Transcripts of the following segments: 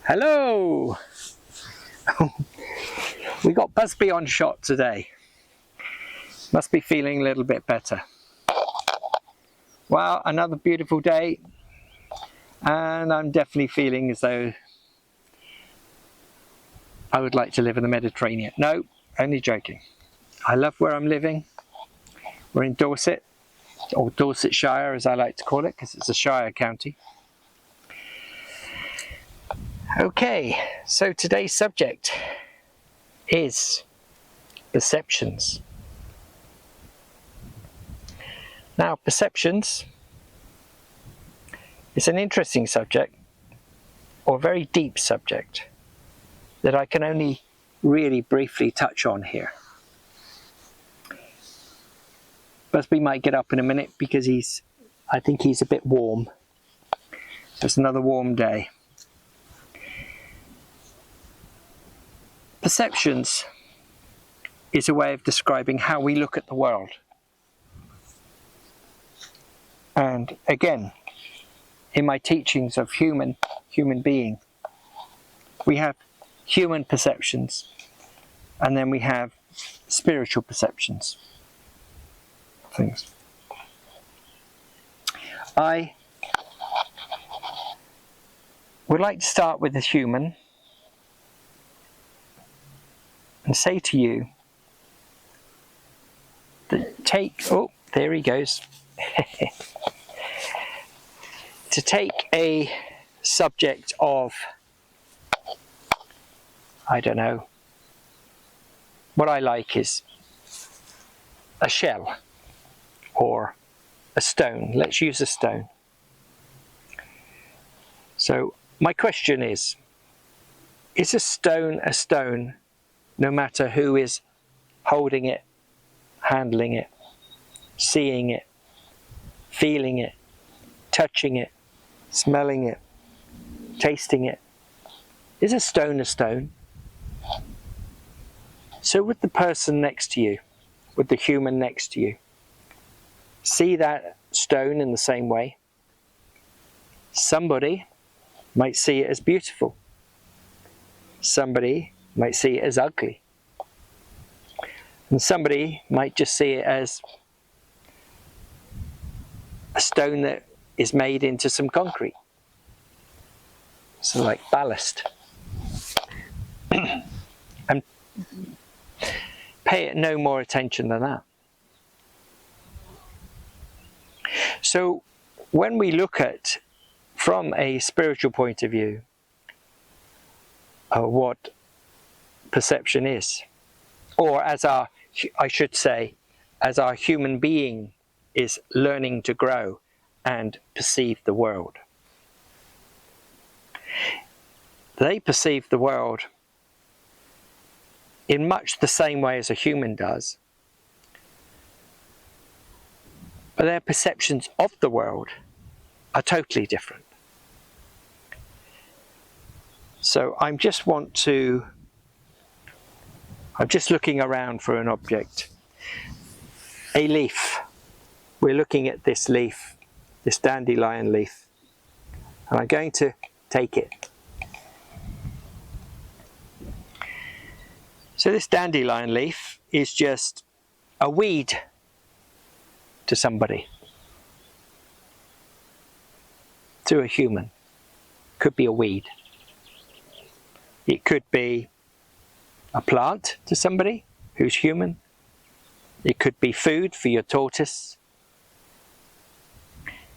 Hello! We got Busby on shot today. Must be feeling a little bit better. Well, another beautiful day, and I'm definitely feeling as though I would like to live in the Mediterranean. No, only joking. I love where I'm living. We're in Dorset, or Dorsetshire as I like to call it, because it's a shire county. Okay, so today's subject is perceptions. Now, perceptions is an interesting subject, or a very deep subject, that I can only really briefly touch on here. Busby might get up in a minute because I think he's a bit warm. It's another warm day. Perceptions is a way of describing how we look at the world. And again, in my teachings of human being, we have human perceptions, and then we have spiritual perceptions. Things. I would like to start with the human and say to you that oh, there he goes. To take a subject of, I don't know, what I like is a shell or a stone. Let's use a stone. So my question is a stone no matter who is holding it, handling it, seeing it, feeling it, touching it, smelling it, tasting it? Is a stone a stone? So would the person next to you, would the human next to you, see that stone in the same way? Somebody might see it as beautiful. Somebody might see it as ugly. And somebody might just see it as a stone that is made into some concrete. So like ballast. And pay it no more attention than that. So when we look at, from a spiritual point of view, what perception is, or as our human being is learning to grow and perceive the world. They perceive the world in much the same way as a human does, but their perceptions of the world are totally different. So I'm just looking around for an object. A leaf. We're looking at this leaf, this dandelion leaf, and I'm going to take it. So this dandelion leaf is just a weed to somebody, to a human. Could be a weed. It could be a plant to somebody who's human. It could be food for your tortoise.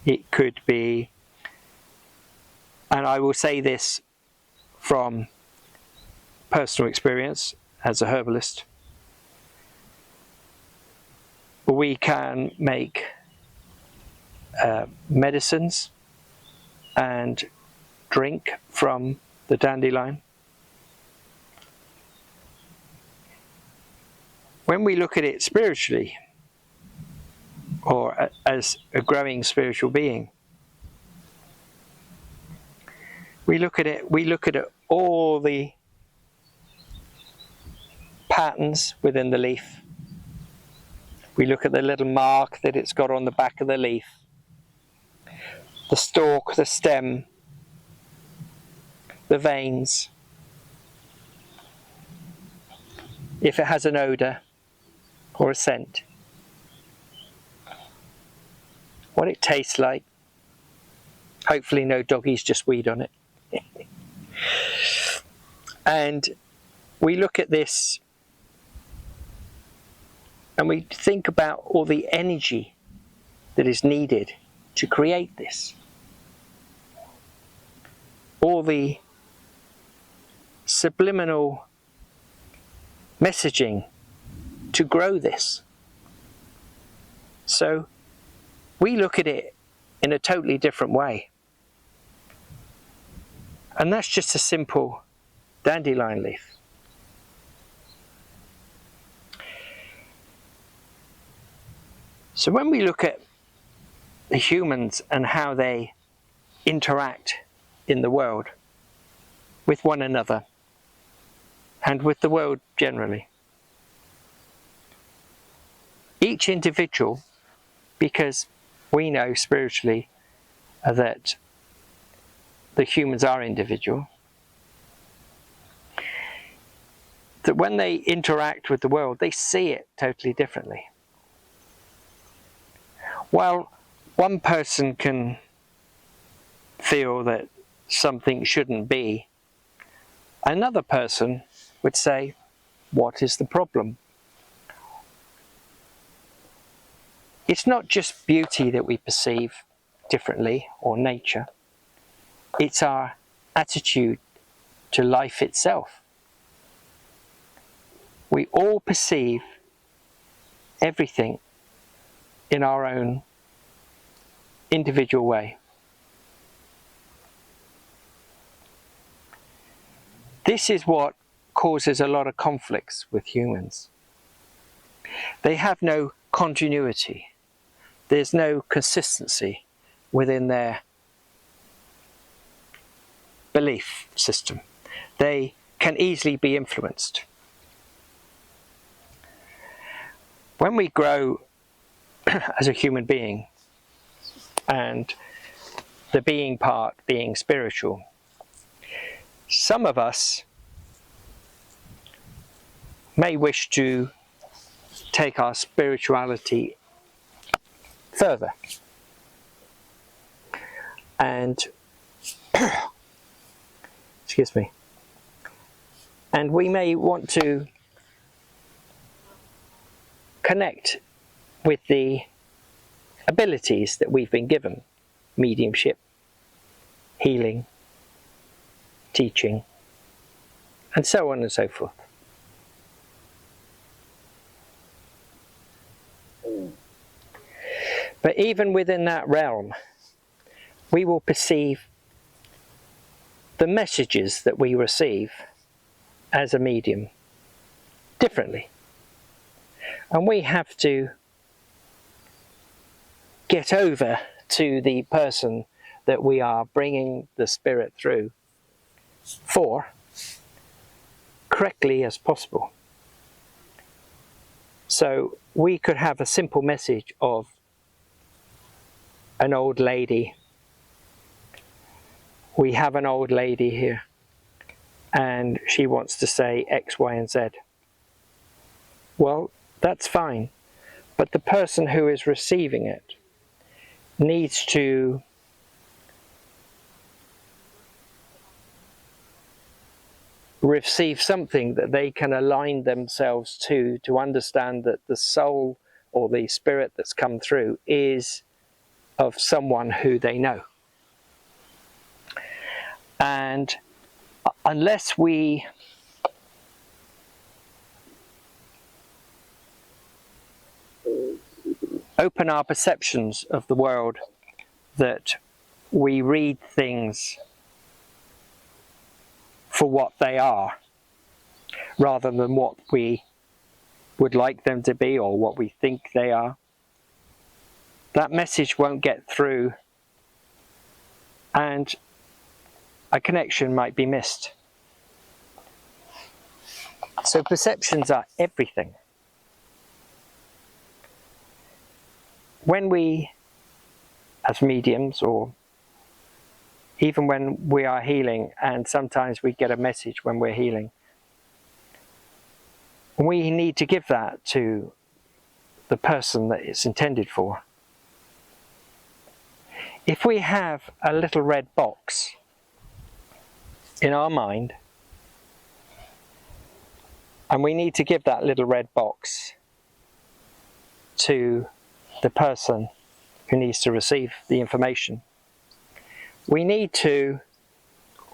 It could be, and I will say this from personal experience as a herbalist, we can make medicines and drink from the dandelion. When we look at it spiritually, or as a growing spiritual being, we look at it all the patterns within the leaf. We look at the little mark that it's got on the back of the leaf, the stalk, the stem, the veins, if it has an odour or a scent, what it tastes like. Hopefully no doggies just weed on it. And we look at this and we think about all the energy that is needed to create this. All the subliminal messaging to grow this. So we look at it in a totally different way. And that's just a simple dandelion leaf. So when we look at the humans and how they interact in the world with one another and with the world generally, each individual, because we know spiritually that the humans are individual, that when they interact with the world, they see it totally differently. While one person can feel that something shouldn't be, another person would say, what is the problem? It's not just beauty that we perceive differently, or nature. It's our attitude to life itself. We all perceive everything in our own individual way. This is what causes a lot of conflicts with humans. They have no continuity. There's no consistency within their belief system. They can easily be influenced. When we grow as a human being, and the being part being spiritual, some of us may wish to take our spirituality further. And excuse me. And we may want to connect with the abilities that we've been given: mediumship, healing, teaching, and so on and so forth. But even within that realm, we will perceive the messages that we receive as a medium differently. And we have to get over to the person that we are bringing the spirit through for correctly as possible. So we could have a simple message of an old lady. We have an old lady here, and she wants to say X, Y, and Z. Well, that's fine, but the person who is receiving it needs to receive something that they can align themselves to understand that the soul or the spirit that's come through is of someone who they know. And unless we open our perceptions of the world, that we read things for what they are rather than what we would like them to be or what we think they are, that message won't get through, and a connection might be missed. So perceptions are everything. When we, as mediums or even when we are healing, and sometimes we get a message when we're healing. We need to give that to the person that it's intended for. If we have a little red box in our mind, and we need to give that little red box to the person who needs to receive the information, we need to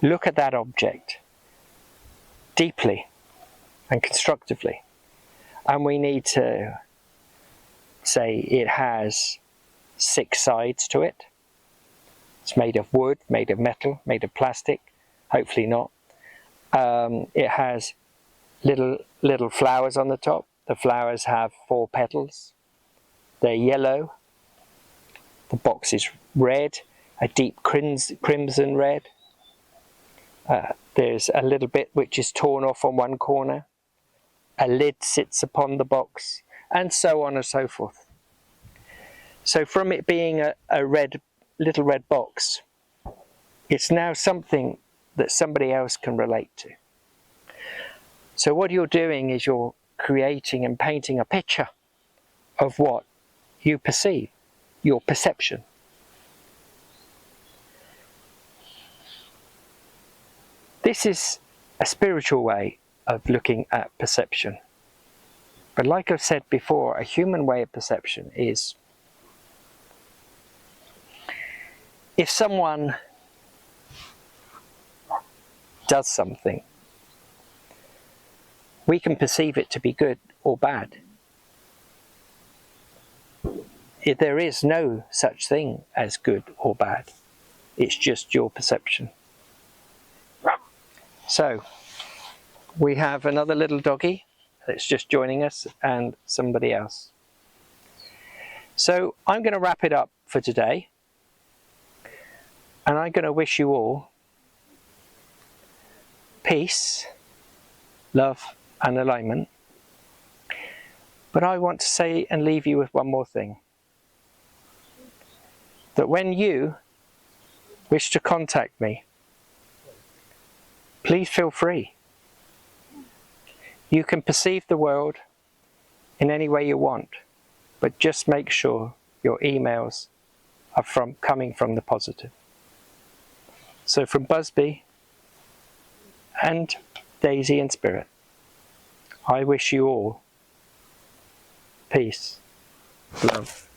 look at that object deeply and constructively, and we need to say it has 6 sides to it. It's made of wood, made of metal, made of plastic, hopefully not. It has little flowers on the top. The flowers have 4 petals. They're yellow. The box is red, a deep crimson red. There's a little bit which is torn off on one corner. A lid sits upon the box, and so on and so forth. So from it being a little red box, it's now something that somebody else can relate to. So what you're doing is you're creating and painting a picture of what you perceive, your perception. This is a spiritual way of looking at perception. But like I've said before, a human way of perception is, if someone does something, we can perceive it to be good or bad. There is no such thing as good or bad. It's just your perception. So, we have another little doggy that's just joining us, and somebody else. So, I'm going to wrap it up for today. And I'm going to wish you all peace, love, and alignment. But I want to say and leave you with one more thing. That when you wish to contact me, please feel free. You can perceive the world in any way you want, but just make sure your emails are coming from the positive. So from Busby and Daisy and Spirit, I wish you all peace, love,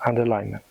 and alignment.